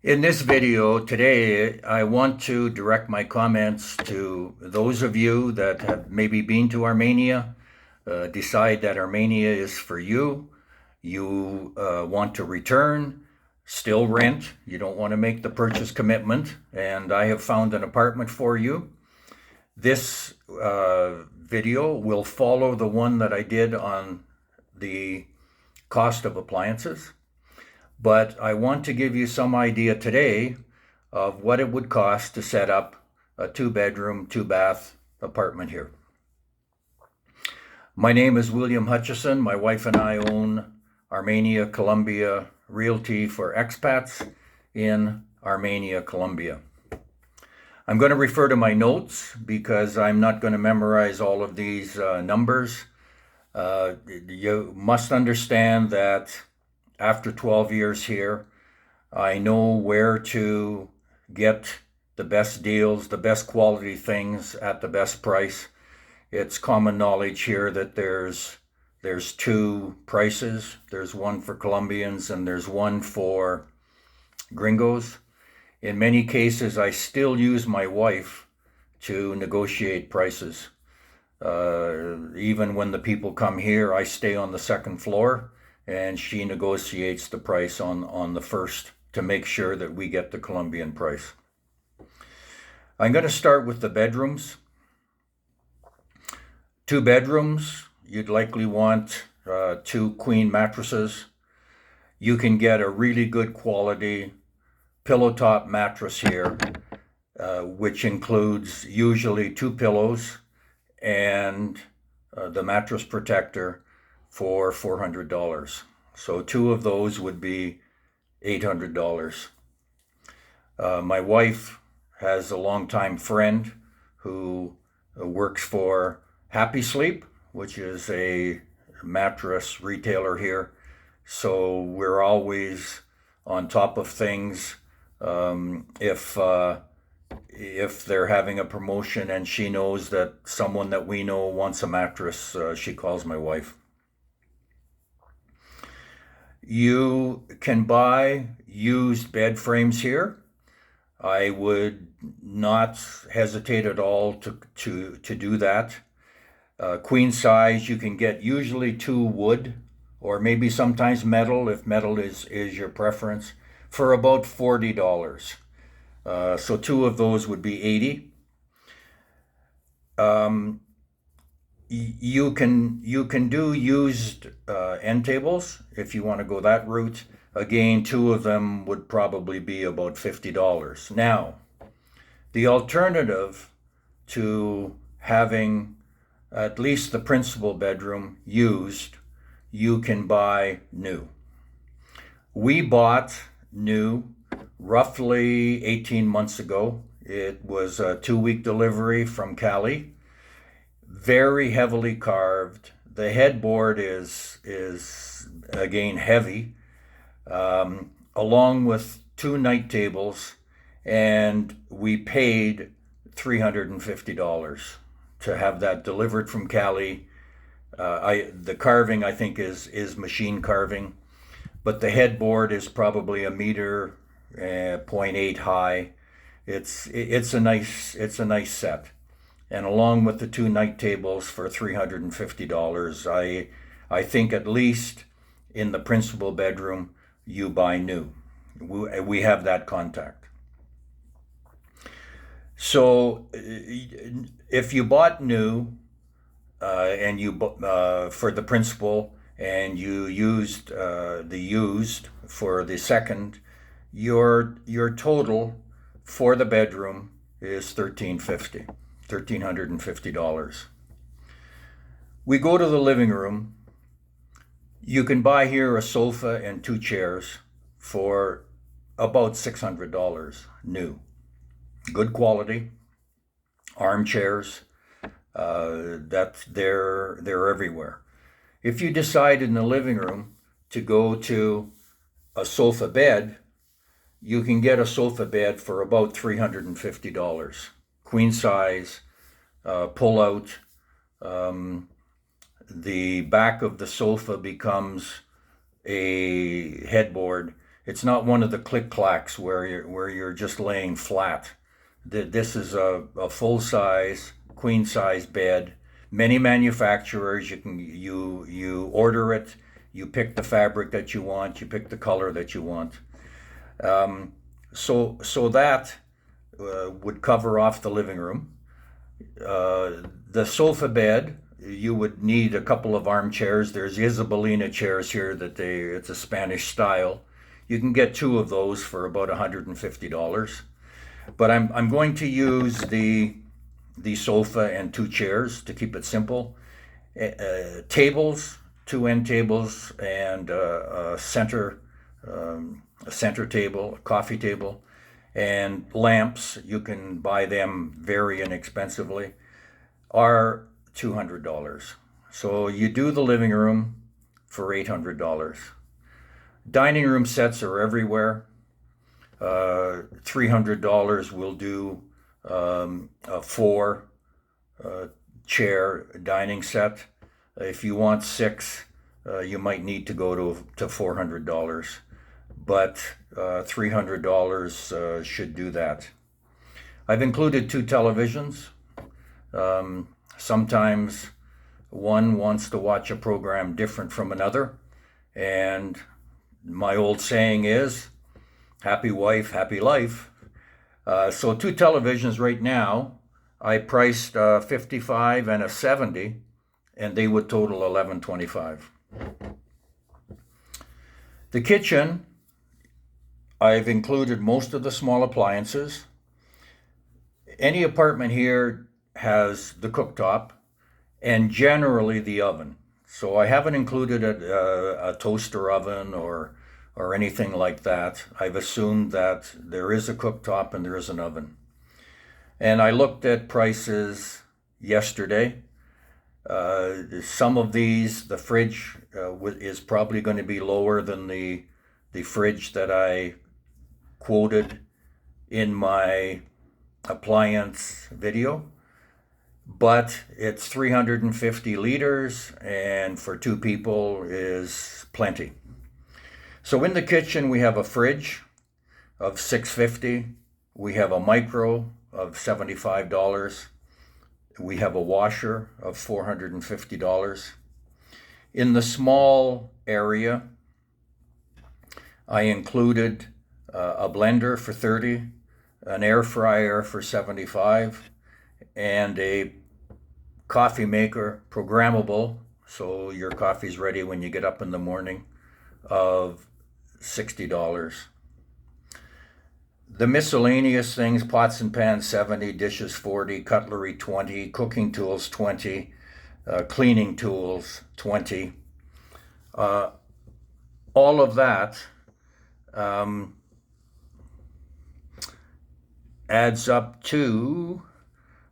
In this video today, I want to direct my comments to those of you that have maybe been to Armenia, decide that Armenia is for you. You want to return, still rent. You don't want to make the purchase commitment, and I have found an apartment for you. This video will follow the one that I did on the cost of appliances. But I want to give you some idea today of what it would cost to set up a 2-bedroom, 2-bath apartment here. My name is William Hutchison. My wife and I own Armenia, Colombia Realty for expats in Armenia, Colombia. I'm going to refer to my notes because I'm not going to memorize all of these numbers. You must understand that after 12 years here, I know where to get the best deals, the best quality things at the best price. It's common knowledge here that there's two prices. There's one for Colombians and there's one for gringos. In many cases, I still use my wife to negotiate prices. Even when the people come here, I stay on the second floor and she negotiates the price on the first to make sure that we get the Colombian price. I'm going to start with the bedrooms. 2 bedrooms, you'd likely want 2 queen mattresses. You can get a really good quality pillow top mattress here, which includes usually 2 pillows and the mattress protector for $400. So 2 of those would be $800. My wife has a longtime friend who works for Happy Sleep, which is a mattress retailer here. So we're always on top of things. If they're having a promotion and she knows that someone that we know wants a mattress, she calls my wife. You can buy used bed frames here. I would not hesitate at all to do that. Queen size, you can get usually 2 wood or maybe sometimes metal, if metal is your preference, for about $40. So 2 of those would be $80. You can do used end tables if you want to go that route. Again, 2 of them would probably be about $50. Now, the alternative to having at least the principal bedroom used, you can buy new. We bought new roughly 18 months ago. It was a 2-week delivery from Cali. Very heavily carved. The headboard is again heavy, along with 2 night tables, and we paid $350 to have that delivered from Cali. The carving, I think, is machine carving, but the headboard is probably 1.8 high. It's a nice set. And along with the 2 night tables for $350, I think at least in the principal bedroom, you buy new. We have that contact. So if you bought new and you for the principal and you used the used for the second, your total for the bedroom is $1,350. We go to the living room. You can buy here a sofa and 2 chairs for about $600 new. Good quality armchairs. They're everywhere. If you decide in the living room to go to a sofa bed, you can get a sofa bed for about $350. Queen size, pull out. The back of the sofa becomes a headboard It's not one of the click clacks where you're just laying flat. This is a full size queen size bed. Many manufacturers, you order it, you pick the fabric that you want, you pick the color that you want. So that would cover off the living room. The sofa bed, you would need a couple of armchairs. There's Isabelina chairs here it's a Spanish style. You can get two of those for about $150. But I'm going to use the sofa and two chairs to keep it simple. Tables, two end tables, and a center table, a coffee table, and lamps. You can buy them very inexpensively. Are $200. So you do the living room for $800. Dining room sets are everywhere. $300 will do a four chair dining set. If you want six, you might need to go to $400, but $300 should do that. I've included two televisions. Sometimes one wants to watch a program different from another, and my old saying is, happy wife, happy life. So two televisions right now, I priced a 55 and a 70, and they would total $1125. The kitchen, I've included most of the small appliances. Any apartment here has the cooktop and generally the oven. So I haven't included a toaster oven or anything like that. I've assumed that there is a cooktop and there is an oven. And I looked at prices yesterday. Some of these, the fridge is probably going to be lower than the fridge that I quoted in my appliance video. But it's 350 liters, and for two people is plenty. So in the kitchen, we have a fridge of $650. We have a micro of $75. We have a washer of $450. In the small area, I included a blender for $30, an air fryer for $75, and a coffee maker, programmable, so your coffee's ready when you get up in the morning, of $60. The miscellaneous things, pots and pans, $70, dishes, $40, cutlery, $20, cooking tools, $20, cleaning tools, $20. All of that adds up to,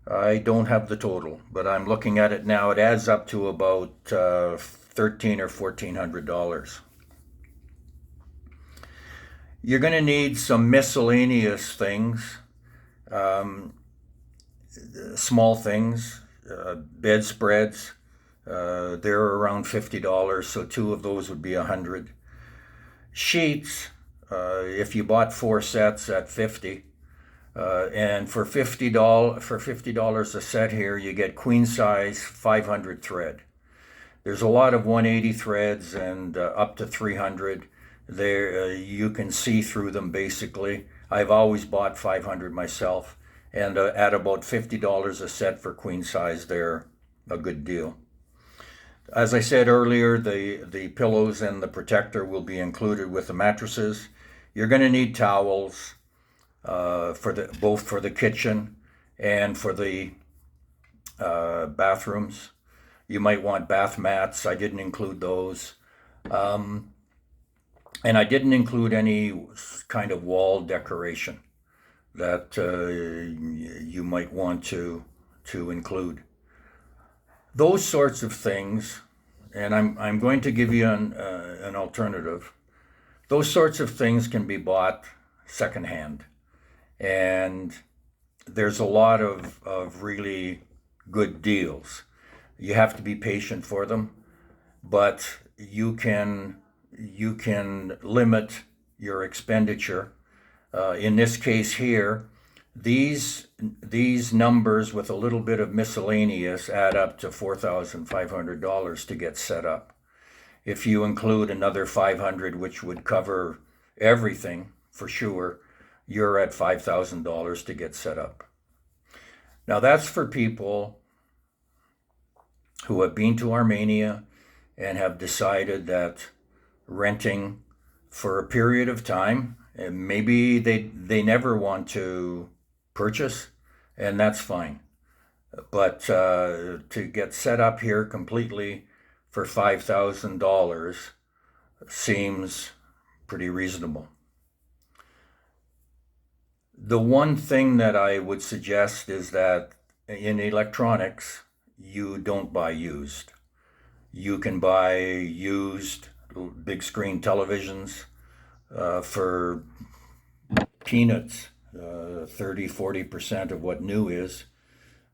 I don't have the total, but I'm looking at it now. It adds up to about $1,300 or $1,400. You're going to need some miscellaneous things, small things, bedspreads. They're around $50, so two of those would be $100. Sheets, if you bought 4 sets at $50. And for $50 a set here, you get queen size 500 thread. There's a lot of 180 threads and up to 300. There you can see through them basically. I've always bought 500 myself, and at about $50 a set for queen size, they're a good deal. As I said earlier, the pillows and the protector will be included with the mattresses. You're going to need towels. Both for the kitchen and for the bathrooms. You might want bath mats. I didn't include those. And I didn't include any kind of wall decoration that you might want to include. Those sorts of things, and I'm going to give you an alternative. Those sorts of things can be bought secondhand. And there's a lot of really good deals. You have to be patient for them, but you can limit your expenditure. In this case here, these numbers with a little bit of miscellaneous add up to $4,500 to get set up. If you include another $500, which would cover everything for sure, you're at $5,000 to get set up. Now that's for people who have been to Armenia and have decided that renting for a period of time, and maybe they never want to purchase, and that's fine. But to get set up here completely for $5,000 seems pretty reasonable. The one thing that I would suggest is that in electronics, you don't buy used. You can buy used big screen televisions for peanuts, 30-40% of what new is.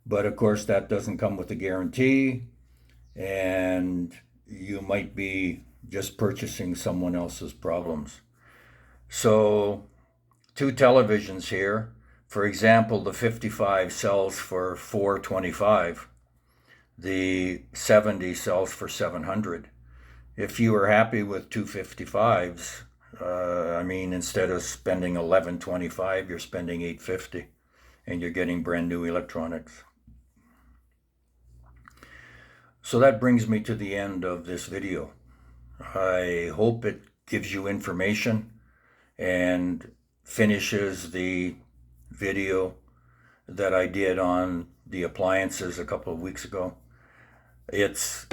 But of course, that doesn't come with a guarantee, and you might be just purchasing someone else's problems. So, 2 televisions here. For example, the 55 sells for $425. The 70 sells for $700. If you are happy with 2 55s, instead of spending $1,125, you're spending $850, and you're getting brand new electronics. So that brings me to the end of this video. I hope it gives you information and finishes the video that I did on the appliances a couple of weeks ago. It's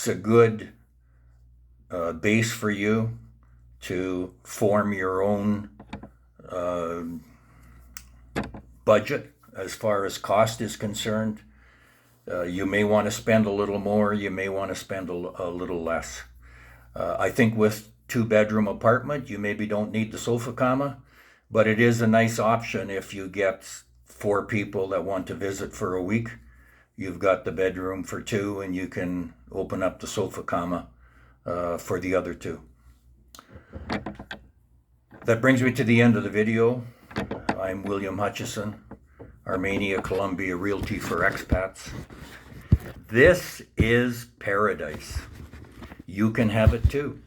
a good base for you to form your own budget as far as cost is concerned. You may want to spend a little more, you may want to spend a little less. I think with 2-bedroom apartment, you maybe don't need the sofa cama, but it is a nice option if you get 4 people that want to visit for a week. You've got the bedroom for 2, and you can open up the sofa cama for the other 2. That brings me to the end of the video. I'm William Hutchison, Armenia, Colombia Realty for Expats. This is paradise. You can have it too.